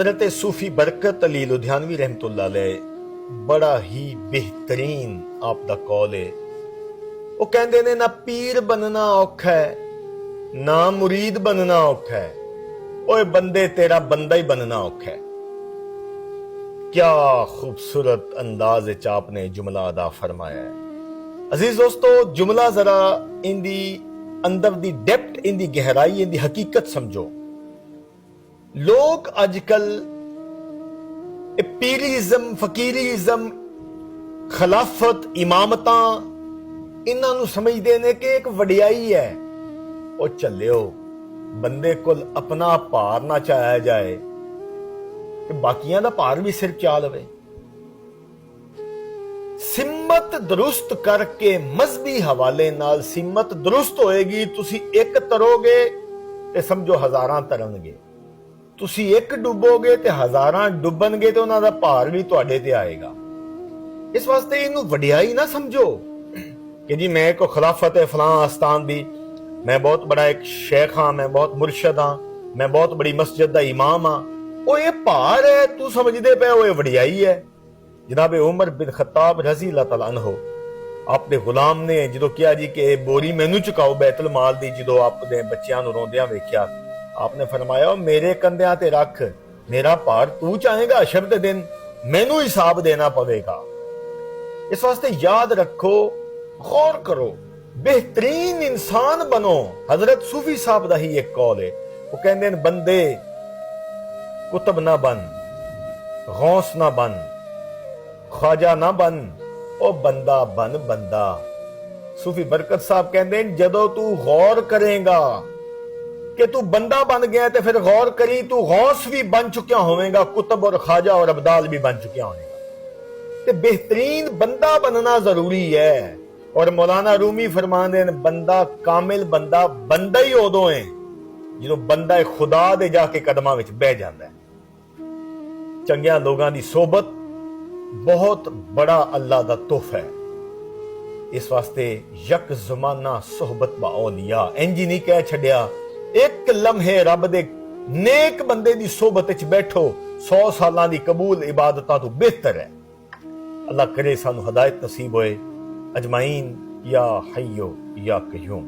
हज़रत सूफी बरकत अली लुधियानवी रहमतुल्लाह अलैह बड़ा ही बेहतरीन आप दा कौल है। वो कहंदे ने ना पीर बनना औखा है ना मुरीद बनना औखा है, ओए बंदे तेरा बंदा ही बनना औखा है। क्या खूबसूरत अंदाज च आपने जुमला अदा फरमाया है। अजीज दोस्तों, जुमला जरा इंदी अंदर दी डेप्थ, इंदी गहराई, इंदी हकीकत समझो। लोग अजकल पीरिज्म, फकीरिज्म, खिलाफत, इमामता इन्हां नूं समझदे ने कि एक वडियाई है। ओ चलियो बंदे कोल अपना भार ना चाया जाए कि बाकियां दा भार भी सिर चा लवे। सिमत दुरुस्त करके मजहबी हवाले नाल सिमत दुरुस्त होएगी। तुसी एक तरोगे ते समझो हजारां तरनगे, तुसी एक डुबोगे ते हजारां डुबनगे ते उन्हां दा भार भी तुहाडे ते आएगा। इस वास्ते इनू वडियाई ना समझो कि जी मैं को खिलाफत है फलां आस्थान दी, मैं बहुत बड़ा एक शेख हाँ, मैं बहुत मुर्शद हाँ, मैं बहुत बड़ी मस्जिद दा इमाम हाँ। ओ ये भार है तू समझदे पे ओ ये वडियाई है। जनाब उमर बिन खत्ताब रजी अल्लाह तआला अन्हु आपने गुलाम ने जो कहा जी कि बोरी मैनू चुकाओ बैतुल माल दी, जो आपने बच्चियां नूं रोंदियां वेख्या, आपने फरमाया मेरे कंधियां ते रख, मेरा भार तू चाहेगा, अशर दे दिन मैनू हिसाब देना पवेगा। इस वास्ते याद रखो, गौर करो, बेहतरीन इंसान बनो। हजरत सूफी साहब दा ही एक कौल है, वो कहंदे ने बंदे कुतुब ना बन, गौस ना बन, ख्वाजा ना बन, ओ बंदा बन बंदा। सूफी बरकत साहब कहंदे ने जदों तू गौर करेगा कि तू बंदा बन गया ते फिर गौर करी तू गौस भी बन चुकिया होवेगा, कुतुब और ख्वाजा और अब्दाल भी बन चुकिया होवेगा। ते बेहतरीन बंदा बनना जरूरी है। और मौलाना रूमी फरमांदे ने बंदा कामिल बंदा बंदा ही उदों है जो बंदा खुदा दे जाके कदमां विच बह जांदा है। चंगिया लोगां दी सोबत बहुत बड़ा अल्लाह दा तोहफा है। इस वास्ते यक ज़माना सोहबत बा औलिया, इंज नहीं कह छड़िया एक लम्हे रब दे नेक बंदे दी सोहबत विच बैठो 100 सालां दी कबूल इबादतां तो बेहतर है। अल्लाह करे सानू हदायत नसीब होए अजमाइन। या हय्यो या कय्यूम।